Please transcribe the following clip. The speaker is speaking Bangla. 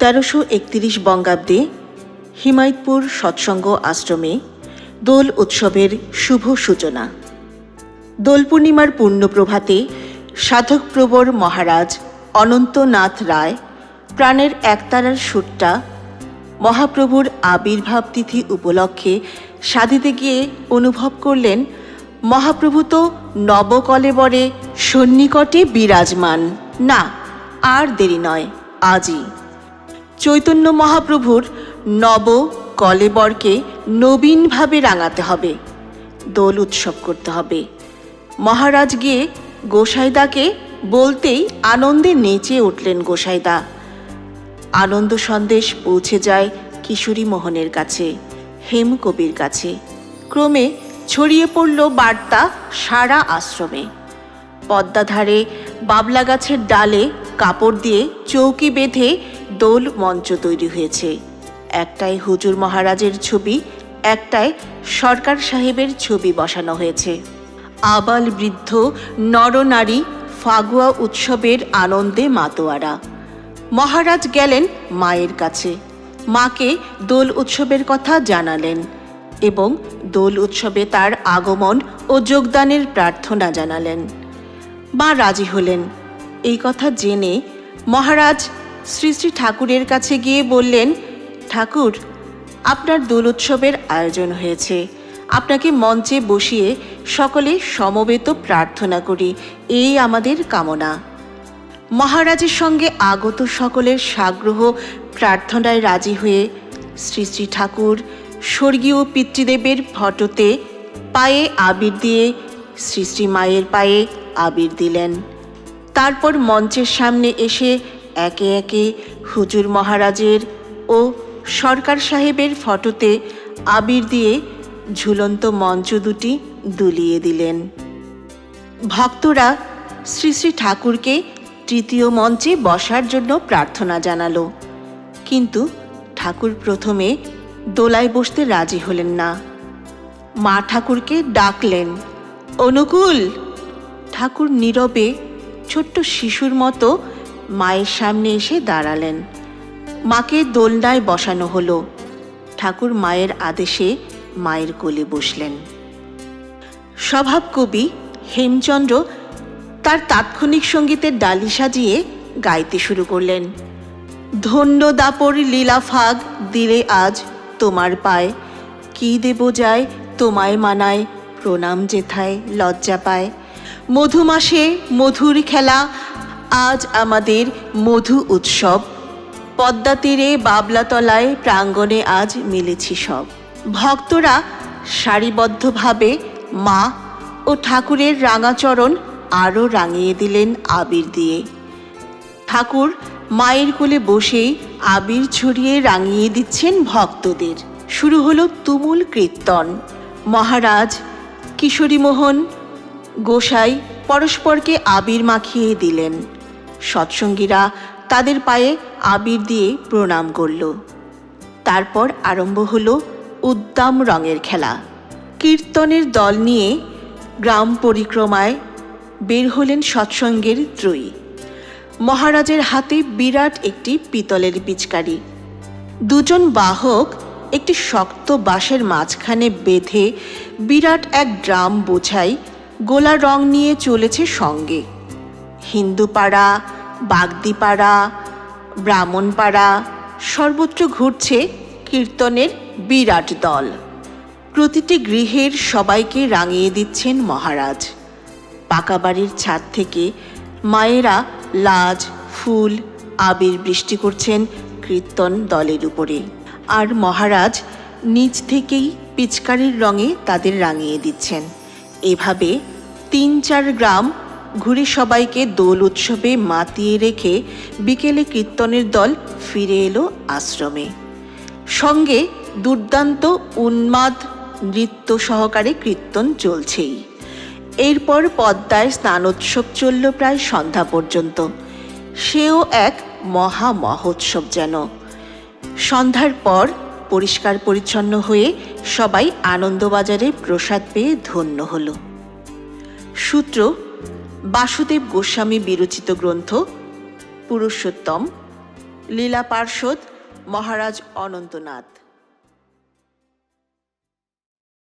1331 বঙ্গাব্দে হিমায়তপুর সৎসঙ্গ আশ্রমে দোল উৎসবের শুভ সূচনা। দোল পূর্ণিমার পূর্ণপ্রভাতে সাধকপ্রবর মহারাজ অনন্তনাথ রায় প্রাণের একতারার সুরটা মহাপ্রভুর আবির্ভাব তিথি উপলক্ষে সাধিতে গিয়ে অনুভব করলেন, মহাপ্রভু তো নবকলেবরে সন্নিকটে বিরাজমান। না, আর দেরি নয়, আজই চৈতন্য মহাপ্রভুর নব কলেবরকে নবীনভাবে রাঙাতে হবে, দোল উৎসব করতে হবে। মহারাজ গিয়ে গোসাইদাকে বলতেই আনন্দে নেচে উঠলেন গোসাইদা। আনন্দ সন্দেশ পৌঁছে যায় কিশোরী মোহনের কাছে, হেমকবির কাছে। ক্রমে ছড়িয়ে পড়ল বার্তা সারা আশ্রমে। পদ্মাধারে বাবলা গাছের ডালে কাপড় দিয়ে চৌকি বেঁধে দোল মঞ্চ তৈরি হয়েছে। একটায় হুজুর মহারাজের ছবি, একটায় সরকার সাহেবের ছবি বসানো হয়েছে। আবাল বৃদ্ধ নরনারী ফাগুয়া উৎসবের আনন্দে মাতোয়ারা। মহারাজ গেলেন মায়ের কাছে, মাকে দোল উৎসবের কথা জানালেন এবং দোল উৎসবে তার আগমন ও যোগদানের প্রার্থনা জানালেন। মা রাজি হলেন। এই কথা জেনে মহারাজ শ্রী শ্রী ঠাকুরের কাছে গিয়ে বললেন, ঠাকুর, আপনার দোল উৎসবের আয়োজন হয়েছে, আপনাকে মঞ্চে বসিয়ে সকলে সমবেত প্রার্থনা করি, এই আমাদের কামনা। মহারাজের সঙ্গে আগত সকলের সাগ্রহ প্রার্থনায় রাজি হয়ে শ্রী শ্রী ঠাকুর স্বর্গীয় পিতৃদেবের ফটোতে পায়ে আবির দিয়ে শ্রী শ্রী মায়ের পায়ে আবির দিলেন। তারপর মঞ্চের সামনে এসে একে একে হুজুর মহারাজের ও সরকার সাহেবের ফটোতে আবির দিয়ে ঝুলন্ত মঞ্চ দুটি দুলিয়ে দিলেন। ভক্তরা শ্রী শ্রী ঠাকুরকে তৃতীয় মঞ্চে বসার জন্য প্রার্থনা জানালো, কিন্তু ঠাকুর প্রথমে দোলায় বসতে রাজি হলেন না। মা ঠাকুরকে ডাকলেন, অনুকূল। ঠাকুর নীরবে ছোট্ট শিশুর মতো মায়ের সামনে এসে দাঁড়ালেন। মাকে দোলনায় বসানো হলো। ঠাকুর মায়ের আদেশে মায়ের কোলে বসলেন। স্বভাব কবি হেমচন্দ্র তার তাৎক্ষণিক সঙ্গীতের ডালি সাজিয়ে গাইতে শুরু করলেন। ধন্য দাপর লীলা ফাগ দিলে আজ তোমার পায়, কি দেব যায় তোমায় মানায়, প্রণাম যেথায় লজ্জা পায়। মধুমাসে মধুর খেলা, আজ আমাদের মধু উৎসব। পদ্মা তীরে বাবলাতলায় প্রাঙ্গণে আজ মিলেছি সব। ভক্তরা সারিবদ্ধভাবে মা ও ঠাকুরের রাঙাচরণ আরও রাঙিয়ে দিলেন আবির দিয়ে। ঠাকুর মায়ের কোলে বসেই আবির ছড়িয়ে রাঙিয়ে দিচ্ছেন ভক্তদের। শুরু হলো তুমুল কীর্তন। মহারাজ, কিশোরী মোহন, গোসাই পরস্পরকে আবির মাখিয়ে দিলেন। সৎসঙ্গীরা তাদের পায়ে আবির দিয়ে প্রণাম করল। তারপর আরম্ভ হলো উদ্দাম রঙের খেলা। কীর্তনের দল নিয়ে গ্রাম পরিক্রমায় বের হলেন সৎসঙ্গের ত্রয়ী। মহারাজের হাতে বিরাট একটি পিতলের পিচকারি। দুজন বাহক একটি শক্ত বাঁশের মাঝখানে বেঁধে বিরাট এক ড্রাম বোঝাই গোলা রং নিয়ে চলেছে সঙ্গে। হিন্দুপাড়া, বাগদিপাড়া, ব্রাহ্মণপাড়া সর্বত্র ঘুরছে কীর্তনের বিরাট দল। প্রতিটি গৃহের সবাইকে রাঙিয়ে দিচ্ছেন মহারাজ। পাকা বাড়ির ছাদ থেকে মায়েরা লাজ, ফুল, আবির বৃষ্টি করছেন কীর্তন দলের উপরে, আর মহারাজ নিজ থেকেই পিচকারির রঙে তাদের রাঙিয়ে দিচ্ছেন। এভাবে ৩-৪ গ্রাম ঘুরে সবাইকে দোল উৎসবে মাতিয়ে রেখে বিকেলে কীর্তনের দল ফিরে এলো আশ্রমে। সঙ্গে দুর্দান্ত উন্মাদ নৃত্য সহকারে কীর্তন চলছেই। এরপর পদ্মায় স্নানোৎসব চলল প্রায় সন্ধ্যা পর্যন্ত। সেও এক মহা মহোৎসব যেন। সন্ধ্যার পর পরিষ্কার পরিচ্ছন্ন হয়ে সবাই আনন্দবাজারে প্রসাদ পেয়ে ধন্য হল। সূত্র বাসুদেব গোস্বামী বিরচিত গ্রন্থ পুরুষোত্তম, লীলা পার্ষদ মহারাজ অনন্তনাথ।